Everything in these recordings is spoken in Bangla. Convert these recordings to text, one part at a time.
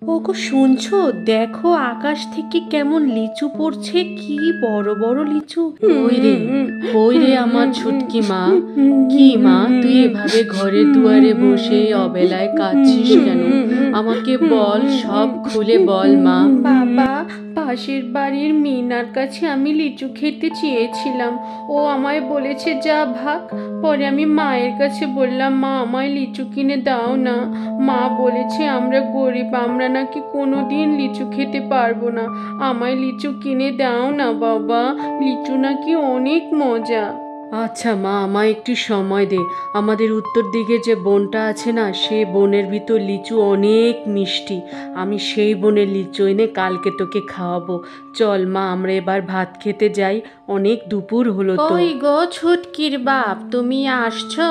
ওগো শুনছো? দেখো আকাশ থেকে কেমন লিচু পড়ছে, কি বড় বড় লিচু। কই রে, কই রে আমার ছুটকি মা? কি মা, তুই এভাবে ঘরের দুয়ারে বসে অবেলায় কাঁদছিস কেন? আমাকে বল, সব খুলে বল মা। বাবা, পাশের বাড়ির মিনার কাছে আমি লিচু খেতে চেয়েছিলাম। ও আমায় বলেছে যা ভাগ। পরে আমি মায়ের কাছে বললাম, মা আমায় লিচু কিনে দাও না। মা বলেছে আমরা গরিব, আমরা নাকি কোনোদিন লিচু খেতে পারবো না। আমায় লিচু কিনে দাও না বাবা, লিচু নাকি অনেক মজা। আচ্ছা মা, আমায় একটু সময় দে। আমাদের উত্তর দিকে যে বনটা আছে না, সে বনের ভিতর লিচু অনেক মিষ্টি। আমি সেই বনের লিচু এনে কালকে তোকে খাওয়াবো। চল মা, আমরা এবার ভাত খেতে যাই, অনেক দুপুর হলো তো। কই গো ছুটকির বাপ, তুমি আসছো?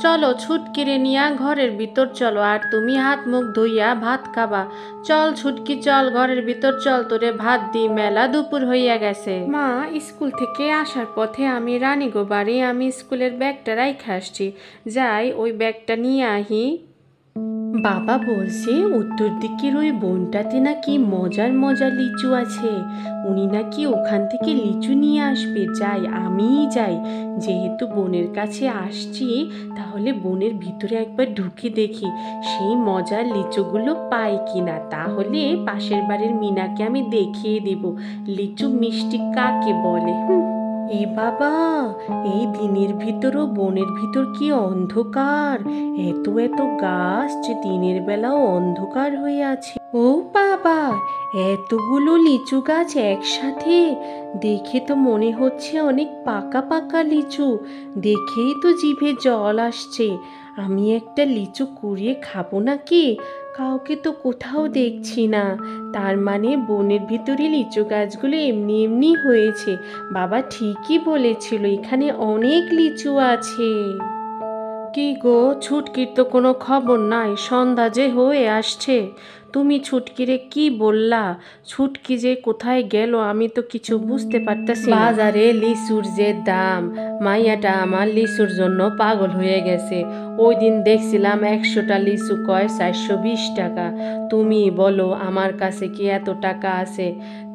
চলো ছুটকিরে নিয়া ঘরের ভিতর চলো, আর তুমি হাত মুখ ধুইয়া ভাত খাবা। চল ছুটকি চল, ঘরের ভিতর চল, তোরে ভাত দি, মেলা দুপুর হইয়া গেছে। মা, স্কুল থেকে আসার পথে আমি রানীগো বাড়ি, আমি স্কুলের ব্যাগটা রাইখা আসছি, যাই ওই ব্যাগটা নিয়ে আহি। বাবা বলছে উত্তর দিকের ওই বনটাতে নাকি মজার মজার লিচু আছে, উনি নাকি ওখান থেকে লিচু নিয়ে আসবে। যাই, আমিই যাই, যেহেতু বনের কাছে আসছি, তাহলে বনের ভিতরে একবার ঢুকে দেখি সেই মজার লিচুগুলো পাই কিনা। তাহলে পাশের বাড়ির মিনাকে আমি দেখিয়ে দেব লিচু মিষ্টি কাকে বলে। এ বাবা, এই দিনের ভিতরও বনের ভিতর কি অন্ধকার! এত এত গাছ যে দিনের বেলাও অন্ধকার হয়ে আছে। ও বাবা, এতগুলো লিচু গাছ একসাথে! দেখে তো মনে হচ্ছে অনেক পাকা পাকা লিচু, দেখেই তো জিভে জল আসছে। আমি একটা লিচু কুড়িয়ে খাবো নাকি? কাউকে তো কোথাও দেখছি না। তার মানে বনের ভিতরে লিচু গাছগুলো এমনি এমনি হয়েছে। বাবা ঠিকই বলেছিল, এখানে অনেক লিচু আছে। কি গো, ছুটকির তো কোনো খবর নাই, সন্ধ্যা যে হয়ে আসছে। তুমি ছুটকিরে কি বললা? ছুটকি যে কোথায় গেল আমি তো কিছু বুঝতে পারতেছি না। বাজারে লিচুর যে দাম, মাইয়াটা আমার লিচুর জন্য পাগল হয়ে গেছে। ওই দিন দেখছিলাম 100টা লিচু কয় 420 টাকা। তুমি বলো আমার কাছে কি এত টাকা আছে?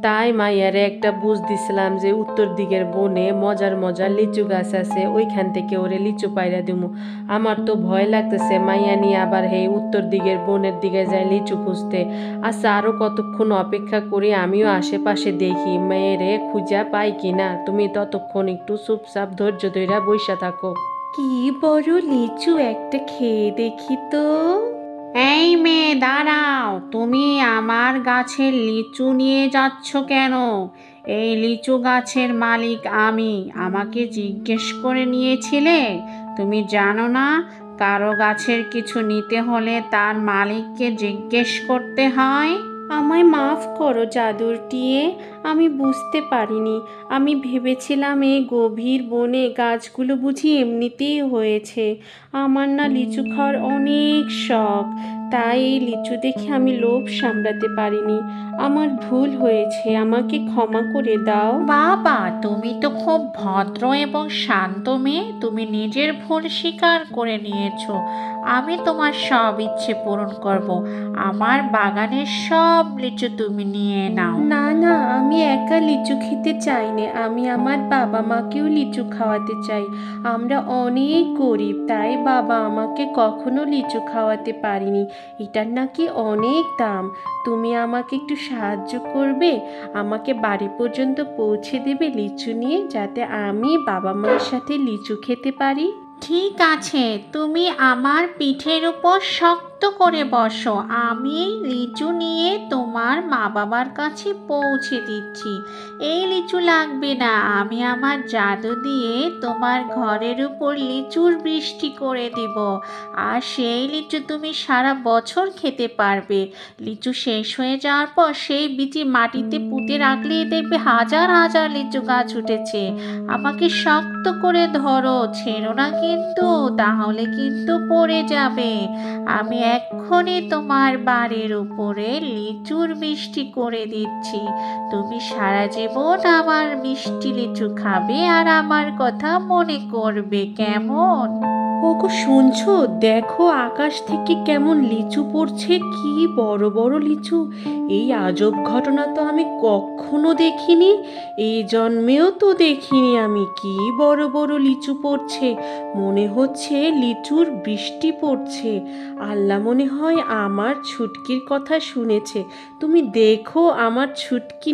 তাই মাইয়ারে একটা বুঝ দিছিলাম যে উত্তর দিকের বনে মজার মজার লিচু গাছ আছে, ওইখান থেকে ওরে লিচু পাইরা দিমু। আমার তো ভয় লাগতেছে মাইয়া নিয়ে আবার হে উত্তর দিকের বনের দিকে যায় লিচু খুঁজতে। আচ্ছা, আরো কতক্ষণ অপেক্ষা করি, আমিও আশেপাশে দেখি মেয়েরে খুঁজা পাই কিনা। তুমি ততক্ষণ একটু চুপচাপ ধৈর্য ধইরা বইসা থাকো। কি বড় লিচু, একটা খেয়ে দেখি তো। এই মেয়ে দাঁড়াও, তুমি আমার গাছের লিচু নিয়ে যাচ্ছ কেন? এই লিচু গাছের মালিক আমি, আমাকে জিজ্ঞেস করে নিয়েছিলে? তুমি জানো না, কারো গাছের কিছু নিতে হলে তার মালিককে জিজ্ঞেস করতে হয়? আমায় মাফ করো জাদুর টিয়ে, আমি বুঝতে পারিনি। আমি ভেবেছিলাম এই গভীর বনে গাছগুলো বুঝি এমনিতেই হয়েছে। আমার না লিচু খাওয়ার অনেক শখ, তাই এই লিচু দেখে আমি লোভ সামলাতে পারিনি। আমার ভুল হয়েছে, আমাকে ক্ষমা করে দাও। বাবা, তুমি তো খুব ভদ্র এবং শান্ত মেয়ে, তুমি নিজের ভুল স্বীকার করে নিয়েছো। আমি তোমার সব ইচ্ছে পূরণ করব। আমার বাগানের সব লিচু তুমি নিয়ে নাও। না না, আমি একা লিচু খেতে চাই না, আমি আমার বাবা মাকেও লিচু খাওয়াতে চাই। আমরা অনেক গরিব, তাই বাবা আমাকে কখনো লিচু খাওয়াতে পারিনি। এটার নাকি অনেক দাম। তুমি আমাকে একটু সাহায্য করবে? আমাকে বাড়ি পর্যন্ত পৌঁছে দেবে লিচু নিয়ে, যাতে আমি বাবা মায়ের সাথে লিচু খেতে পারি? ঠিক আছে, তুমি আমার পিঠের উপর শক্ত করে বসো, আমি লিচু নিয়ে তোমার মা বাবার কাছে পৌঁছে দিচ্ছি। এই লিচু লাগবে না, আমি আমার জাদু দিয়ে তোমার ঘরের উপর লিচুর বৃষ্টি করে দিব। আর সেই লিচু তুমি সারা বছর খেতে পারবে। লিচু শেষ হয়ে যাওয়ার পর সেই বীজ মাটিতে পুঁতে রাখলেই দেখবে হাজার হাজার লিচু গাছ উঠেছে। আমাকে শক্ত করে ধরো, ছেড়ো না কিন্তু, তাহলে কিন্তু পড়ে যাবে। আমি এক্ষুনি তোমার বাড়ির উপরে লিচুর বৃষ্টি করে দিচ্ছি। তুমি সারা জীবন আমার মিষ্টি লিচু খাবে আর আমার কথা মনে করবে, কেমন? ওগো শুনছো, দেখো আকাশ থেকে কেমন লিচু পড়ছে, কি বড় বড় লিচু। এই আজব ঘটনা তো আমি কখনো দেখিনি, এই জন্মেও তো দেখিনি আমি। কি বড় বড় লিচু পড়ছে, মনে হচ্ছে লিচুর বৃষ্টি পড়ছে। আল্লাহ মনে হয় আমার ছুটকির কথা শুনেছে। তুমি দেখো আমার ছুটকি